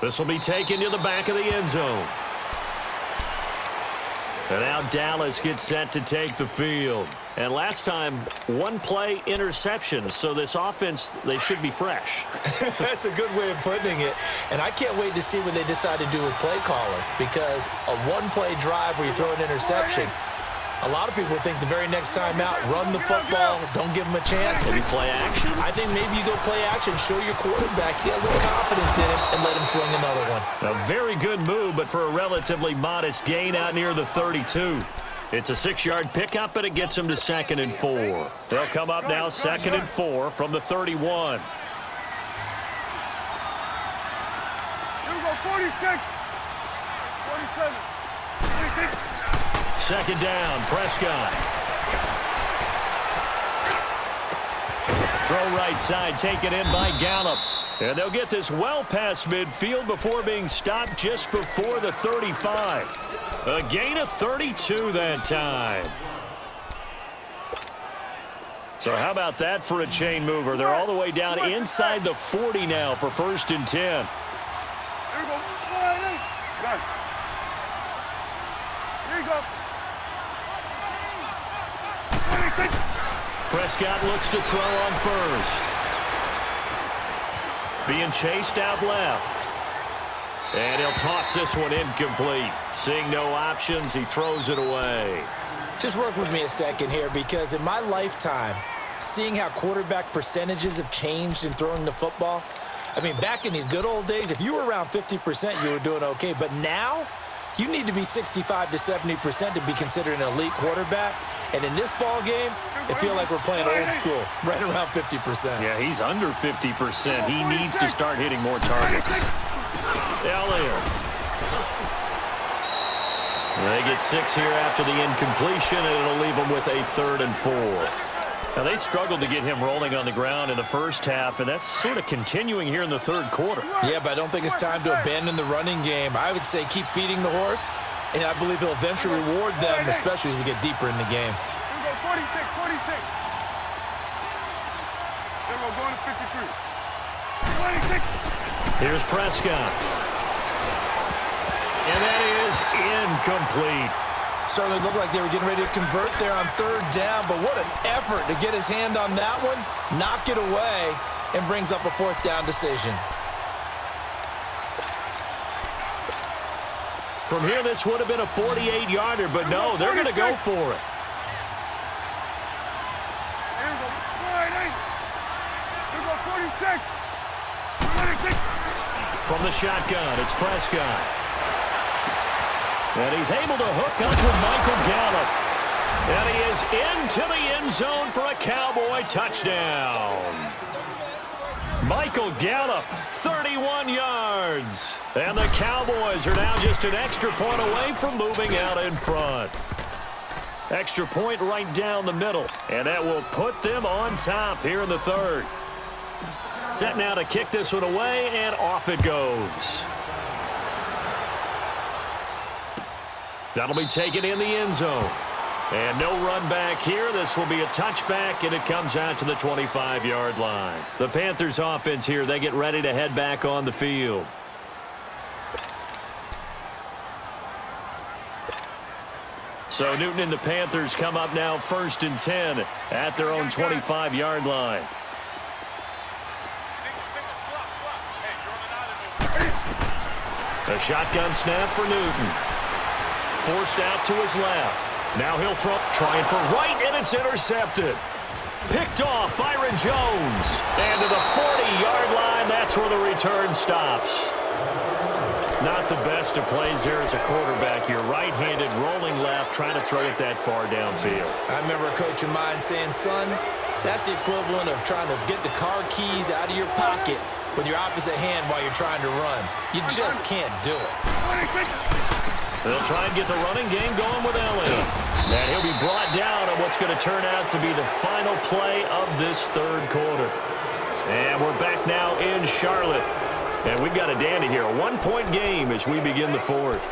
This will be taken to the back of the end zone. And now Dallas gets set to take the field. And last time, one play interception. So this offense, they should be fresh. That's a good way of putting it. And I can't wait to see what they decide to do with play calling. Because a one-play drive where you throw an interception, a lot of people think the very next time out, run the football, don't give them a chance. Maybe play action? I think maybe you go play action, show your quarterback, get a little confidence in him, and let him fling another one. A very good move, but for a relatively modest gain out near the 32. It's a 6-yard pickup, and it gets him to 2nd and 4. They'll come up now 2nd and 4 from the 31. Here we go, 46, 47, 46. 2nd down, Prescott. Throw right side, taken in by Gallup. And they'll get this well past midfield before being stopped just before the 35. A gain of 32 that time. So how about that for a chain mover? They're all the way down inside the 40 now for 1st and 10. Here we go. Got it. Here you go. Prescott looks to throw on first. Being chased out left. And he'll toss this one incomplete. Seeing no options, he throws it away. Just work with me a second here, because in my lifetime, seeing how quarterback percentages have changed in throwing the football, I mean, back in the good old days, if you were around 50%, you were doing okay. But now, you need to be 65 to 70% to be considered an elite quarterback. And in this ball game, it feels like we're playing old school, right around 50%. Yeah, he's under 50%. He needs to start hitting more targets. Elliott. They get 6 here after the incompletion, and it'll leave them with a 3rd and 4. Now, they struggled to get him rolling on the ground in the first half, and that's sort of continuing here in the 3rd quarter. Yeah, but I don't think it's time to abandon the running game. I would say keep feeding the horse, and I believe he'll eventually reward them, especially as we get deeper in the game. Here we go, 46, 46. Here we go, going to 53. 26. Here's Prescott. And that is incomplete. Certainly looked like they were getting ready to convert there on 3rd down, but what an effort to get his hand on that one, knock it away, and brings up a 4th down decision. From here, this would have been a 48-yarder, but no, they're going to go for it. Here we go, 48. Here we go, 46. 26. From the shotgun, it's Prescott. And he's able to hook up with Michael Gallup. And he is into the end zone for a Cowboy touchdown. Michael Gallup, 31 yards. And the Cowboys are now just an extra point away from moving out in front. Extra point right down the middle. And that will put them on top here in the 3rd. Set now to kick this one away, and off it goes. That'll be taken in the end zone. And no run back here. This will be a touchback, and it comes out to the 25-yard line. The Panthers offense here, they get ready to head back on the field. So Newton and the Panthers come up now 1st and 10 at their own 25-yard line. A shotgun snap for Newton. Forced out to his left. Now he'll throw, trying for right, and it's intercepted. Picked off Byron Jones. And to the 40-yard line, that's where the return stops. Not the best of plays there as a quarterback. You're right-handed, rolling left, trying to throw it that far downfield. I remember a coach of mine saying, son, that's the equivalent of trying to get the car keys out of your pocket with your opposite hand while you're trying to run. You just can't do it. They'll try and get the running game going with Elliott. And he'll be brought down on what's going to turn out to be the final play of this 3rd quarter. And we're back now in Charlotte. And we've got a dandy here. A 1-point game as we begin the 4th.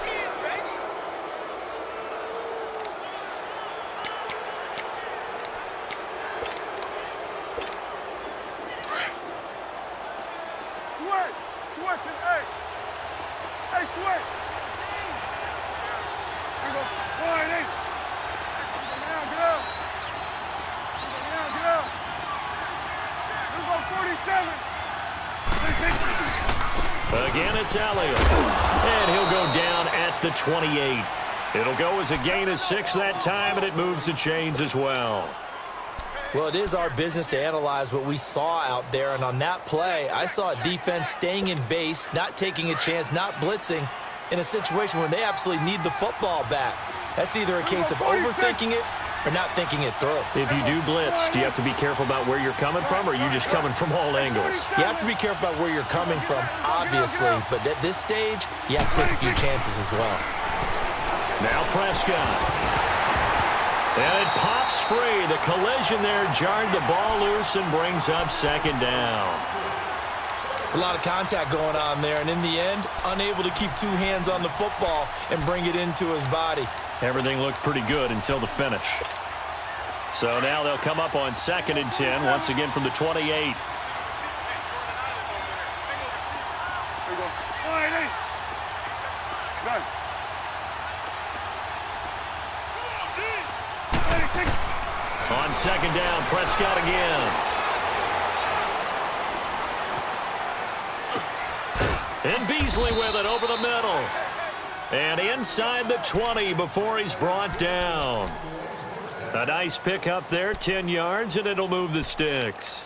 Switch and 8. Hey, switch. Here we go. 1, 8. Get down, get up. Get down, get up. Here we go, 47. Again, it's Elliott. And he'll go down at the 28. It'll go as a gain of 6 that time, and it moves the chains as well. Well, it is our business to analyze what we saw out there, and on that play, I saw a defense staying in base, not taking a chance, not blitzing in a situation where they absolutely need the football back. That's either a case of overthinking it or not thinking it through. If you do blitz, do you have to be careful about where you're coming from, or are you just coming from all angles? You have to be careful about where you're coming from, obviously, but at this stage, you have to take a few chances as well. Now Prescott. And it pops free. The collision there jarred the ball loose and brings up second down. It's a lot of contact going on there, and in the end, unable to keep 2 hands on the football and bring it into his body. Everything looked pretty good until the finish. So now they'll come up on 2nd and 10, once again from the 28. Here we go. 1, 8. Done. On 2nd down, Prescott again. And Beasley with it over the middle. And inside the 20 before he's brought down. A nice pick up there, 10 yards, and it'll move the sticks.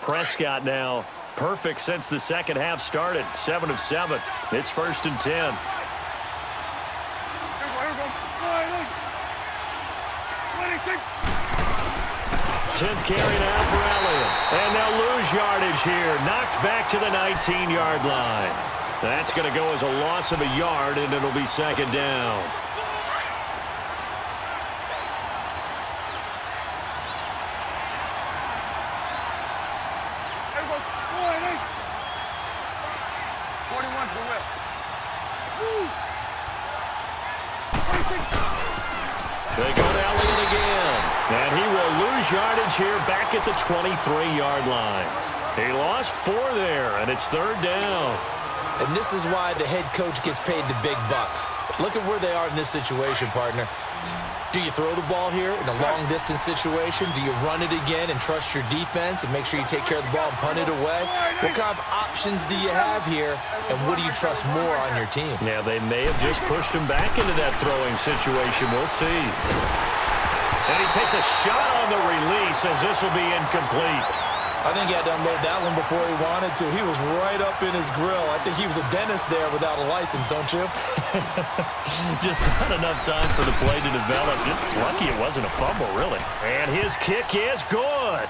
Prescott now. Perfect since the second half started. 7 of 7. It's 1st and 10. Here we go. 26. 10th carry now for Elliott. And they'll lose yardage here. Knocked back to the 19-yard line. That's going to go as a loss of a yard, and it'll be 2nd down. They go to Elliott again. And he will lose yardage here back at the 23-yard line. He lost 4 there, and it's 3rd down. And this is why the head coach gets paid the big bucks. Look at where they are in this situation, partner. Do you throw the ball here in a long-distance situation? Do you run it again and trust your defense and make sure you take care of the ball and punt it away? What kind of options do you have here, and what do you trust more on your team? Yeah, they may have just pushed him back into that throwing situation. We'll see. And he takes a shot on the release as this will be incomplete. I think he had to unload that one before he wanted to. He was right up in his grill. I think he was a dentist there without a license, don't you? Just not enough time for the play to develop. Just lucky it wasn't a fumble, really. And his kick is good.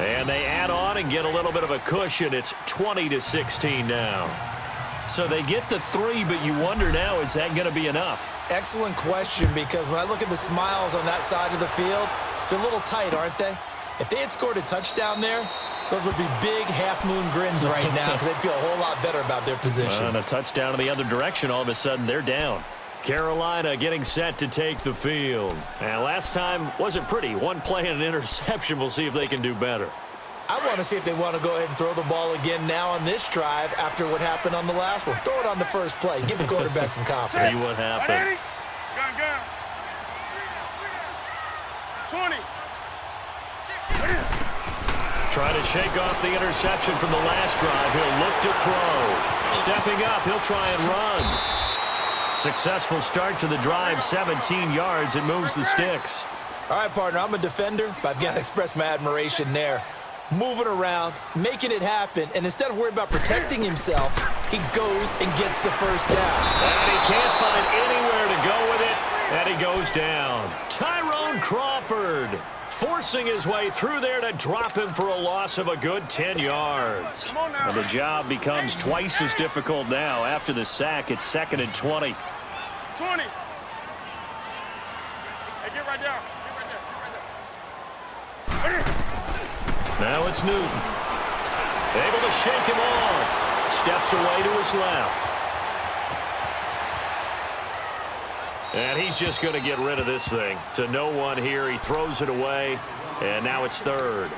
And they add on and get a little bit of a cushion. It's 20-16 now. So they get the 3, but you wonder now, is that going to be enough? Excellent question, because when I look at the smiles on that side of the field, they're a little tight, aren't they? If they had scored a touchdown there, those would be big half-moon grins right now because they'd feel a whole lot better about their position. And a touchdown in the other direction, all of a sudden they're down. Carolina getting set to take the field. And last time wasn't pretty. 1 play and an interception. We'll see if they can do better. I want to see if they want to go ahead and throw the ball again now on this drive after what happened on the last one. Throw it on the first play. Give the quarterback some confidence. See what happens. Gun. 20. Try to shake off the interception from the last drive. He'll look to throw. Stepping up, he'll try and run. Successful start to the drive, 17 yards. It moves the sticks. All right, partner, I'm a defender, but I've got to express my admiration there. Moving around, making it happen, and instead of worrying about protecting himself, he goes and gets the first down. And he can't find anywhere to go with it, and he goes down. Tyrone Crawford forcing his way through there to drop him for a loss of a good 10 yards. And the job becomes twice as difficult now. After the sack, it's 2nd and 20. 20. Hey, get right down. Now it's Newton. Able to shake him off. Steps away to his left. And he's just going to get rid of this thing. To no one here. He throws it away, and now it's third.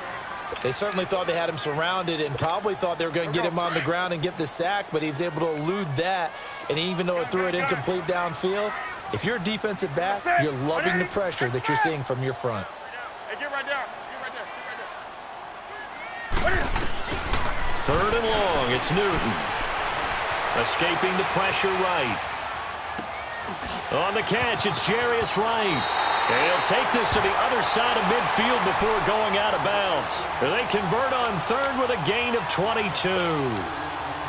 They certainly thought they had him surrounded and probably thought they were going to get him on the ground and get the sack, but he was able to elude that. And even though it threw it incomplete downfield, if you're a defensive back, you're loving the pressure that you're seeing from your front. Hey, get right there. Get right there. Get right there. Third and long. It's Newton. Escaping the pressure right. On the catch, it's Jarius Wright. And he'll take this to the other side of midfield before going out of bounds. And they convert on third with a gain of 22.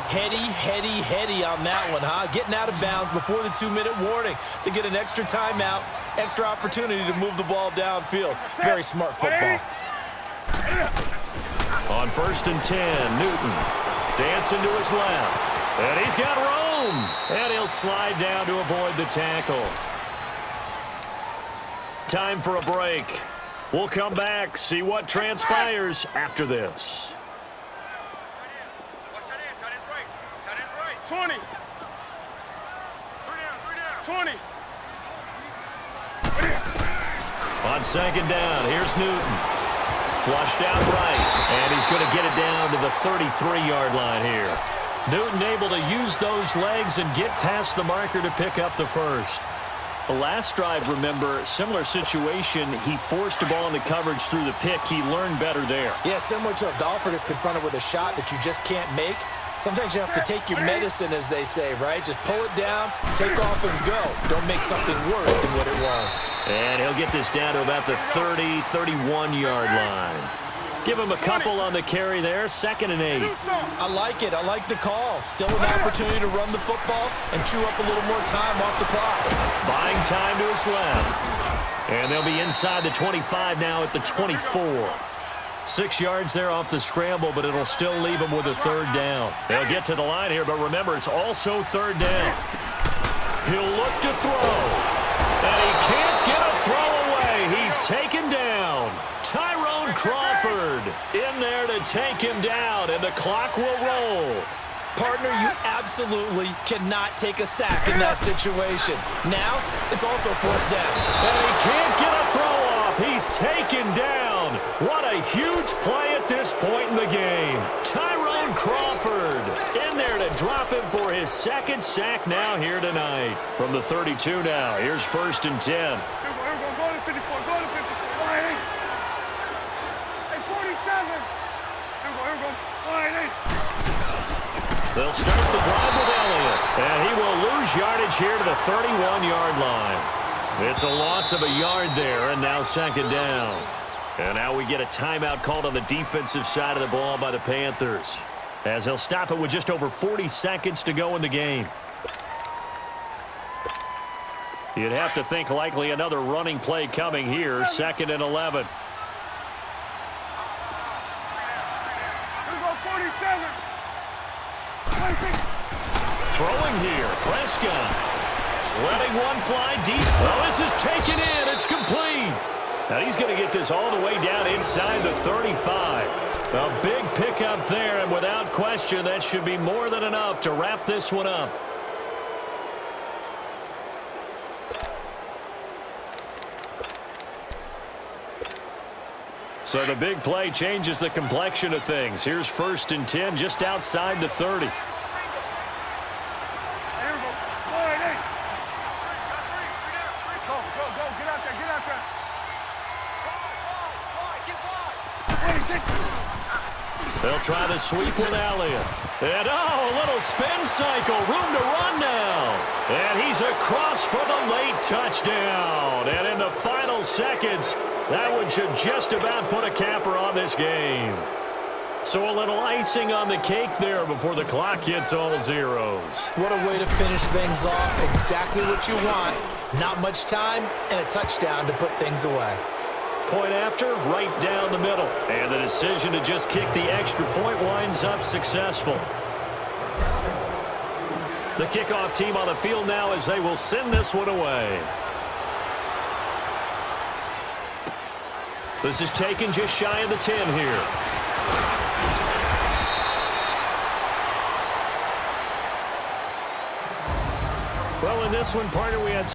Heady on that one, huh? Getting out of bounds before the 2-minute warning. They get an extra timeout, extra opportunity to move the ball downfield. Very smart football. On 1st and 10, Newton dancing to his left. And he's got room. And he'll slide down to avoid the tackle. Time for a break. We'll come back, see what transpires after this. 20. 20. On 2nd down, here's Newton. Flushed out right, and he's going to get it down to the 33-yard line here. Newton able to use those legs and get past the marker to pick up the first. The last drive, remember, similar situation. He forced a ball into coverage through the pick. He learned better there. Yeah, similar to a golfer that's confronted with a shot that you just can't make. Sometimes you have to take your medicine, as they say, right? Just pull it down, take off, and go. Don't make something worse than what it was. And he'll get this down to about the 30, 31-yard line. Give him a couple on the carry there. 2nd and 8. I like it. I like the call. Still an opportunity to run the football and chew up a little more time off the clock. Buying time to his left. And they'll be inside the 25 now at the 24. 6 yards there off the scramble, but it'll still leave him with a 3rd down. They'll get to the line here, but remember, it's also 3rd down. He'll look to throw. And he can't get a throw away. He's taken down. Tyrone Crawford in there to take him down, and the clock will roll. Partner, you absolutely cannot take a sack in that situation. Now, it's also 4th down. And he can't get a throw off. He's taken down. What a huge play at this point in the game. Tyrone Crawford in there to drop him for his 2nd sack now here tonight. From the 32 now, here's 1st and 10. Here we go. Go to 54. Go to 54. All right, 8. Hey, 47. Here we go. All right, 8. They'll start the drive with Elliott. And he will lose yardage here to the 31-yard line. It's a loss of a yard there, and now 2nd down. And now we get a timeout called on the defensive side of the ball by the Panthers, as they'll stop it with just over 40 seconds to go in the game. You'd have to think likely another running play coming here. 2nd and 11. Here we go. 47. 26. Throwing here, Prescott. Letting one fly deep. Well, this is taken in. It's complete. Now he's going to get this all the way down inside the 35. A big pickup there, and without question, that should be more than enough to wrap this one up. So the big play changes the complexion of things. Here's 1st and 10 just outside the 30. They'll try the sweep with Elliott. And, a little spin cycle. Room to run now. And he's across for the late touchdown. And in the final seconds, that one should just about put a capper on this game. So a little icing on the cake there before the clock hits all zeros. What a way to finish things off. Exactly what you want. Not much time and a touchdown to put things away. Point after, right down the middle. And the decision to just kick the extra point winds up successful. The kickoff team on the field now as they will send this one away. This is taken just shy of the 10 here. Well, in this one, partner, we had